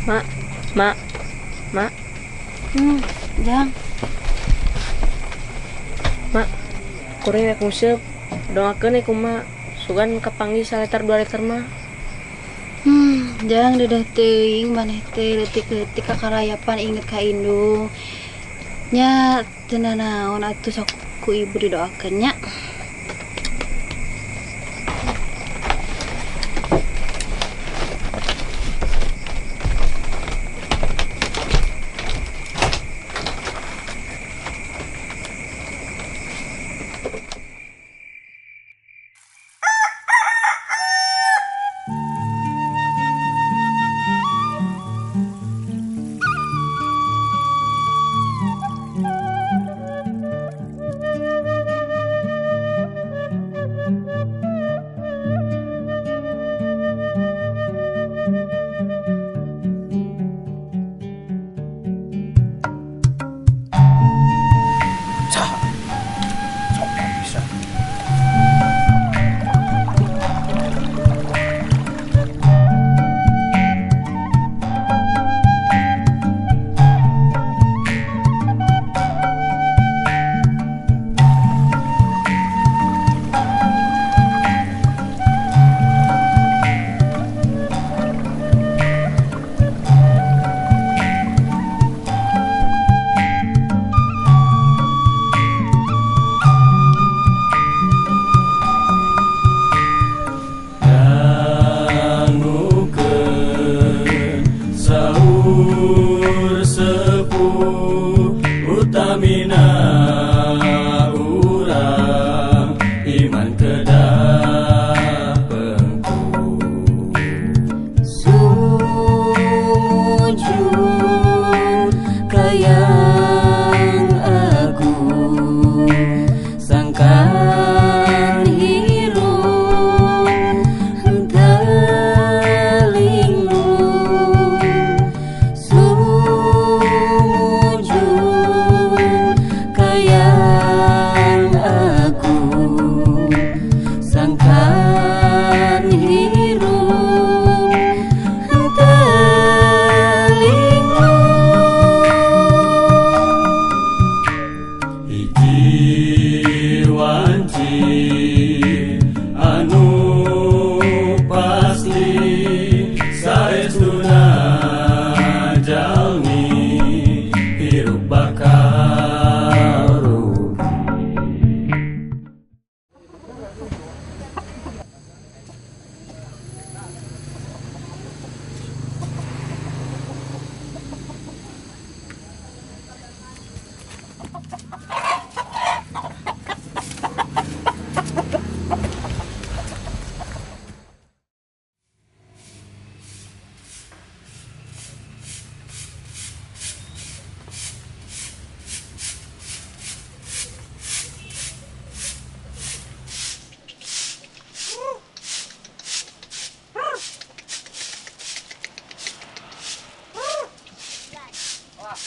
Mak, mak, mak, Jang. mak, kuring rek nguseup. Doakeun ku mak, sugan kapanggih 1 liter 2 liter mah. Jang dedeh teuing maneh teh leutik-leutik kakarayapan inget ka indung. Nya teu nanaon atuh sok ku ibu didoakeun nya.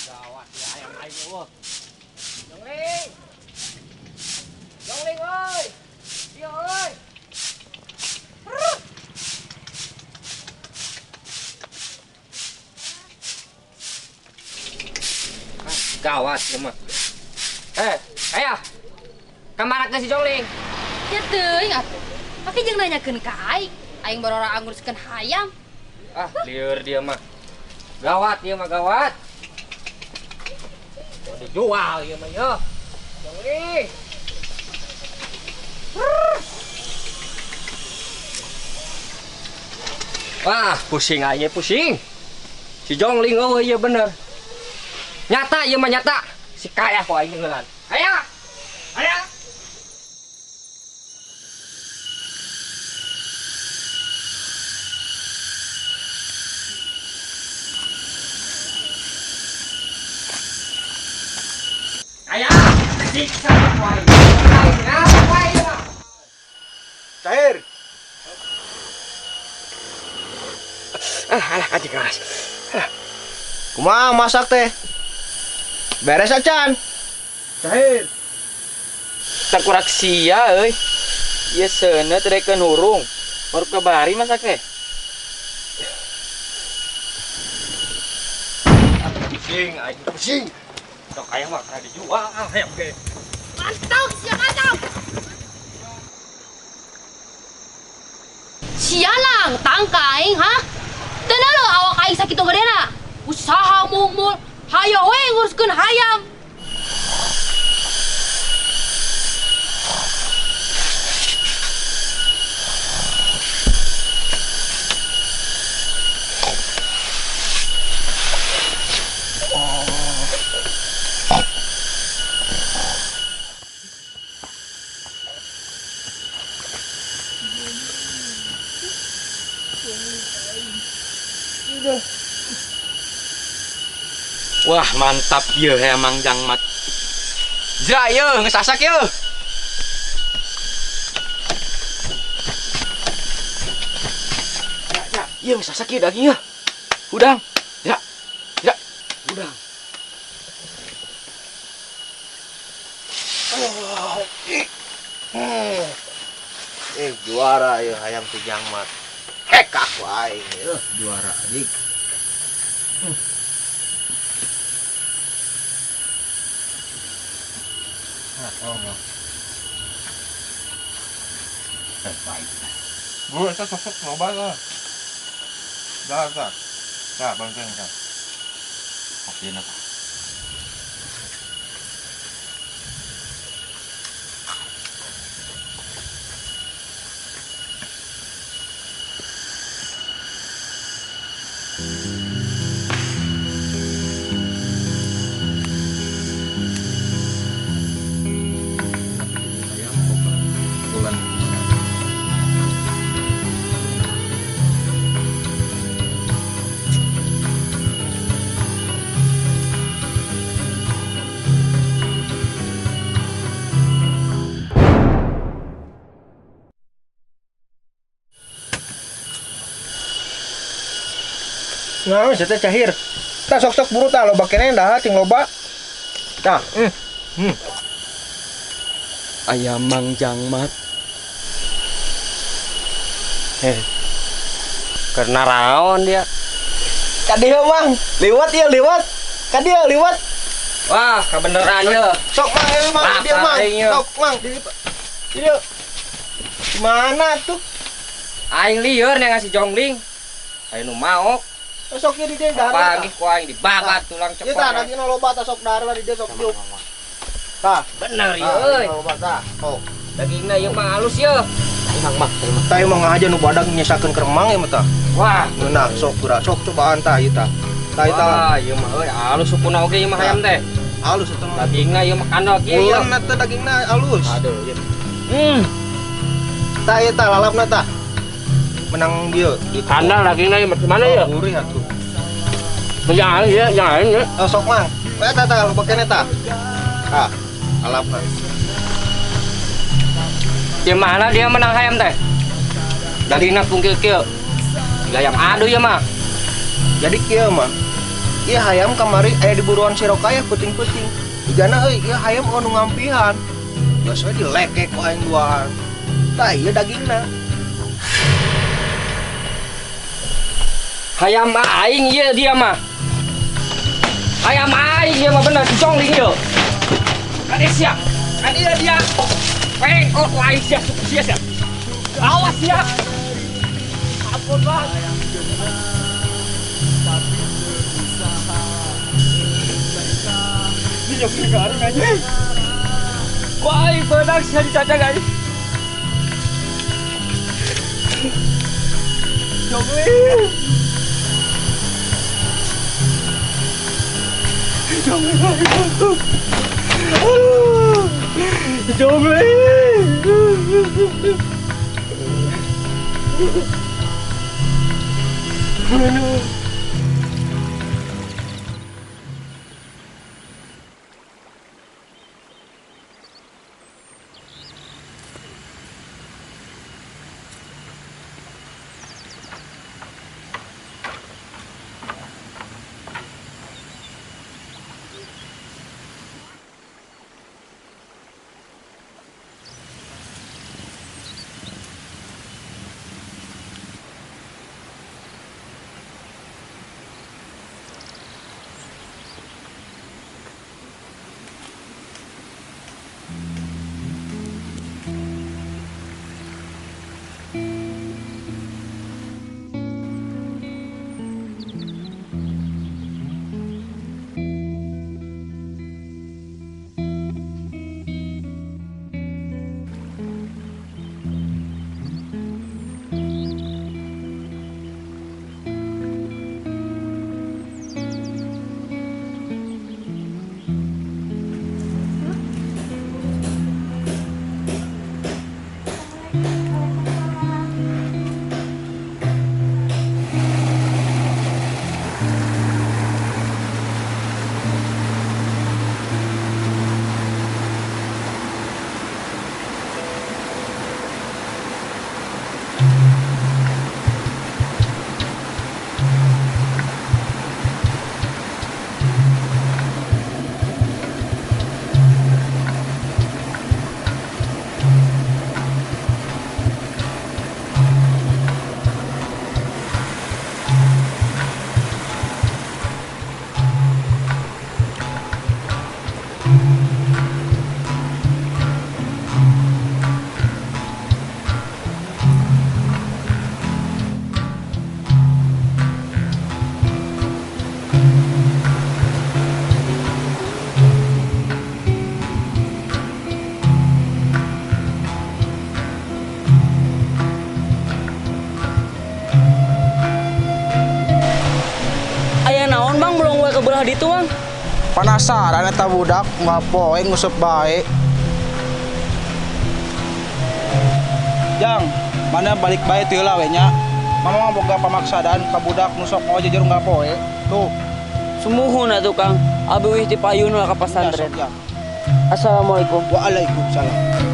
Gawat ya ayam aing eueuh. Jongling. Jongling euy. Ieu euy. Gawat ya mah. Aya. Kamana ke si Jongling? Ya teuing atuh. Make jeung nanyakeun ka aing. Aing barora nguruskeun hayam. Ah, lieur dia mah. Gawat ieu mah gawat. Dijual ieu mah ya. Jongling. Wah, pusing aja pusing. Si Jongling eueuh ieu bener. Nyata ieu mah nyata. Si kaya kok aing ngeulan. Aya. Aya. Aya. Siksa kok aing. Ngapa ieu mah? Cair. Alah anjing keras. Kumaha masak teh? Beres acan. Cair. Takurak sia euy. Ieu seuneu teh daekeun hurung. Baru kabari masak teh. pusing aing pusing. Dok aya mah kada dijual hayam ge. Mantap, siap mantap. Sialang tangka aing ha? Teu lo awak aing sakitu gedena. Usaha mul hayo we nguruskeun hayam. Wah, mantap ya emang jangmat. Jra ye, ngesasak ye. Ya, iya ngesasak ye daging ya. Udang. Ya. Ya. Udang. Juara ya hayam teh jangmat. Hek aku aing juara dik. Baik. Bu, eta sok loba lah. Dah. Dah, bangkeun kan. Oke, nah. Nah, saya cahir. Tah sok buru tah loba keneh dah ting loba. Tah, Ayam mang jangmat. Karena raon dia. Kadieu mang, liwat ya liwat. Kadieu liwat. Wah, kebeneran ye. Sok mang, mang Lah, dia mang. aing, Sok mang, di dieu. Mana tuh? Aing lieur nih ngasih jongling. Aing nu maok. Sok di dieu dah. Pagi ku aing dibabat tulang Ieu tah cepot. daging loba tah sok darah di dieu sok juk. Tah, Bener ye tah, euy. loba tah. Sok. Dagingna ieu mah halus ye. Tah emang aja nu badag nyesakeun keremang ya mah tah. Wah, Nah, sok geura sok cobaan tah ieu tah. Tah ieu tah wah, ieu mah euy halus supuna oge ieu mah hayam teh. halus eta mah. Dagingna ieu mah kandok ieu. Bulan teh dagingna halus. Aduh, ieu. Tah ieu tah lalapna tah. Menang dia di Kandang dagingna ieu macam mana ya? Gurih atuh. Jangan ya, jangan ya. Oh, sok mang. Tah tah lu pakene tah. Tah, lalapna. Di mana dia menang hayam teh? Dagingna kungkil kieu. Ayam adu ya mah. Jadi kieu mah. Ieu hayam kamari aya di buruan sirokaya puting-puting. Digana euy, ieu hayam anu ngampihan. Geus we dilekek ku aing duaan. Tah ieu dagingna. Hayam aing ieu dia mah. Hayam aing ieu mah bener dijongling ieu. Kade sia. Kade dia. Peng, oh aing sia. Awas ya. Ampun bang. Ini joki garing aja. Wah, benar sia dicacak aja. Jongling. ulah ditu Mang. Penasaran eta budak nggak poe ngusep bae. Jang, mana balik bae teu lah we nya. Mama mah boga pamaksadaan ka budak nu sok mau jejer nggak poe. Tuh, Sumuhun atuh Kang. Abi wih ti payun lah ka pesantren. ya, sok, ya. Assalamualaikum. Waalaikumsalam.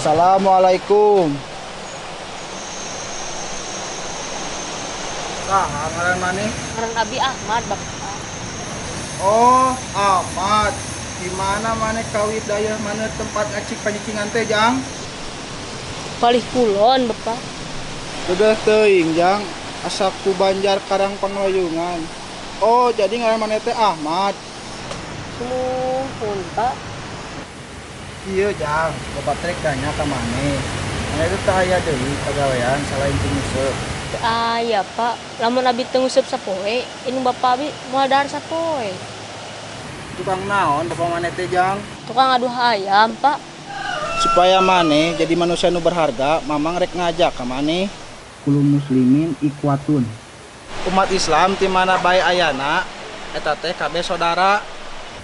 Assalamualaikum. Ngaran maneh? Ngaran Abi Ahmad, Bapak. Oh, Ahmad. Di mana maneh kawit daya mana tempat acik panyicingan teh, Jang? Palih kulon, Bapak. Sudah teuing, Jang. Asa ku Banjar Karang Panglayungan. Oh, jadi ngaran maneh teh Ahmad. Sumuhun, Pak. Iya, Jang. Bapak trek tanya ka maneh. Maneh itu teh aya deui pagawean selain nguseup. Ya, Pak. Lamun abi teu nguseup sapoe, ini Bapak abi moal dahar sapoe. Tukang naon Bapak maneh teh, Jang? Tukang aduh ayam, Pak. Supaya maneh jadi manusia nu berharga, mamang rek ngajak ka maneh. Kulum muslimin ikhwatun. Umat Islam ti mana bae ayana, eta teh kabeh saudara.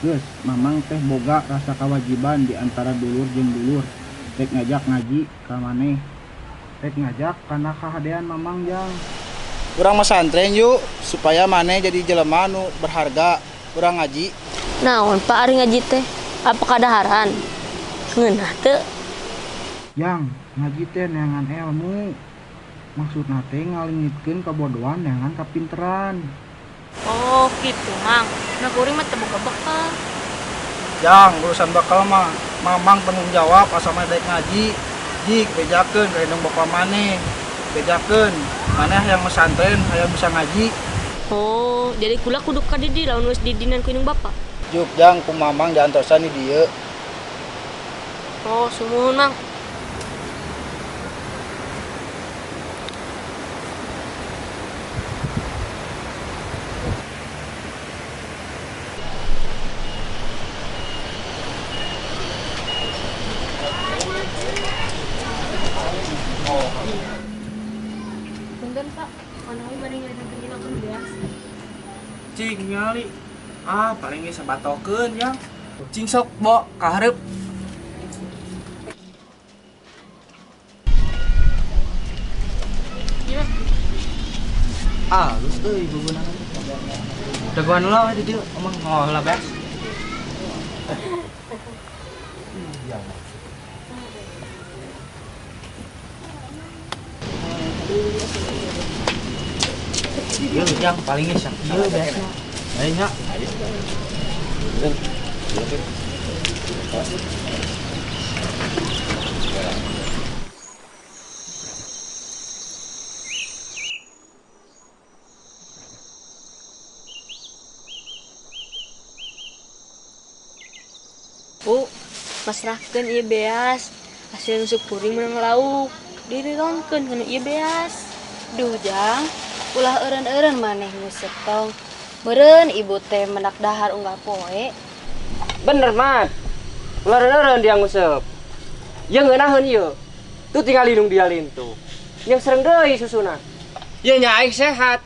Geus, mamang teh boga rasa kewajiban di antara dulur jeung dulur. Rek ngajak ngaji ka maneh. Rek ngajak kana kahadean mamang, Jang. Urang mesantren yuk supaya maneh jadi jelema nu berharga. Urang ngaji. Naon, Pak, ari ngaji teh? Apa kadaharan? Ngeunah teu? Yang ngaji teh neangan ilmu. Maksudna teh ngalingitkeun kabodohan neangan kapinteran. Oh, gitu, Mang. Nah, kuring mah teu boga bekal. Yang urusan bakal mah mamang tanggung jawab asa mah daek ngaji. Jik bejakeun ka indung bapa maneh. Bejakeun maneh hayang mesantren, hayang bisa ngaji. Oh, jadi kula kudu ka di lamun geus didinan ku indung Bapak. Juk jang ku mamang diantosan di dieu. Oh, sumuhun, Mang. Punten, Pak. Manawi bari ngajak aku beas. Cing ngali. Paling geus sabatokeun Yang. Cing sok bo ka hareup. Halus euy guguna. Dagoan lah di dieu, omong ngolah beas. Iya, yang paling geus ieu beasna. Ayo nya. Bu, masrahkeun ieu beas. Hasil nusuk puring menang lauk. Dirirongkeun kana ieu beas. Duh, Jang. Ulah eureun-eureun maneh nguseup tong. Meureun ibu teh menak dahar unggal poe. Bener, Mat. Ular-ular dia nguseup. Yang ngeunaheun ieu. Tu tinggal lindung dia lintu. Yang sereng deui susuna. Ieu nya aing sehat.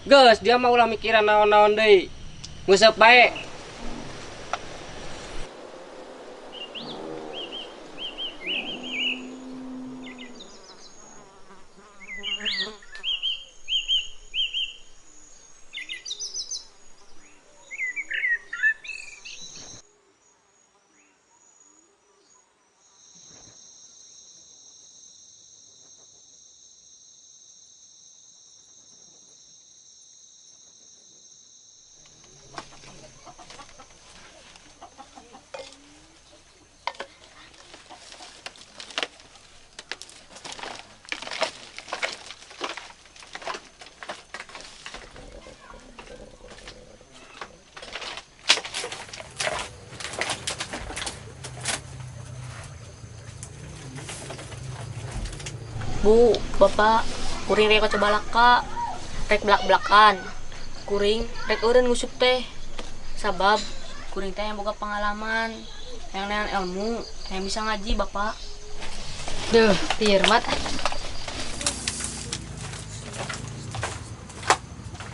Geus dia mah ulah mikiran naon-naon deui. Nguseup bae. Bu, bapak, kuring rek coba laka, rek belak-belakan, kuring rek eureun ngusup teh, sabab kuring teh yang boga pengalaman, yang nean ilmu, yang bisa ngaji bapak. Duh, Tirmat.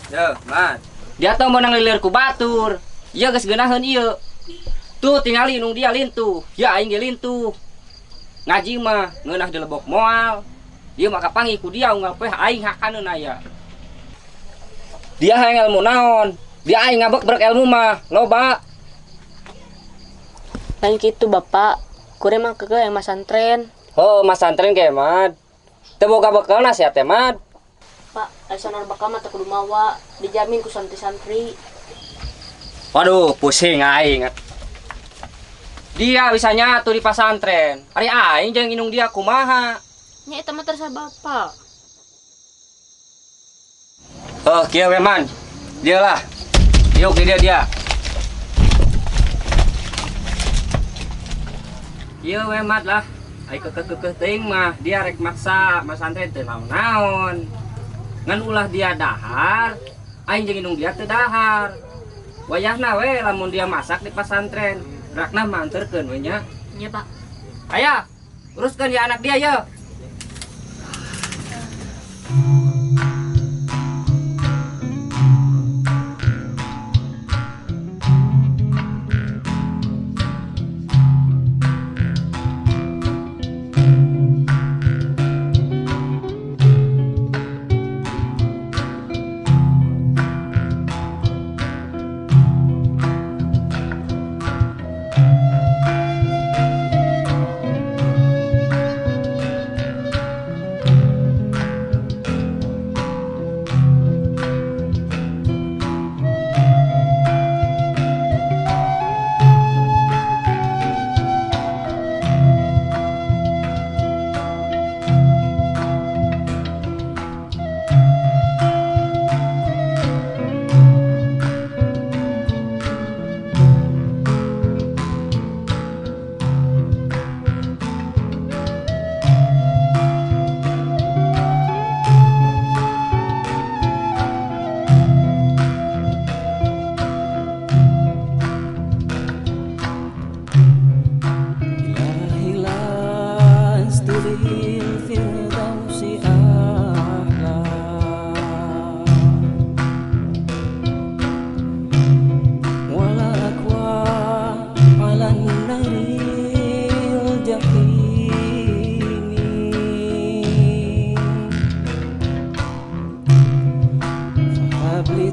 Duh, Mat. Dia teh meunang lilir ku batur. Ieu geus geunaheun ieu. Tuh tingali nung dia lintuh. Ya aing ge lintuh. Ngaji mah ngeunah di lebok moal. Dia mah kapangi ku dia unggal poe aing hakaneun aya. Dia hayang ilmu naon? Dia aing ngabek-brek ilmu mah loba. Lain kitu bapak, kuring mah keukeul yang masantren. Oh, mas santren ge Mat. Teu boga bekelna sia teh Mat. Pak, alisana bakal mah teu kudu mawa, dijamin ku santri-santri. Waduh, pusing aing. Dia bisa nyatu di pasantren. Ari aing jeung inung dia kumaha? Nya eta mah terserah bapak. Oh, kieu we man. Dialah. Yuk dia. Kieu we Mat lah. Ai kekeh teuing mah dia rek maksa mas santren teu naon-naon. Ngan ulah dia dahar, aing jeung inung dia teu dahar. Wayahna we lamun dia masak di pasantren. Rakna manterkeun we nya. Nya, Pak. Aya, uruskeun ya anak dia ye. Habli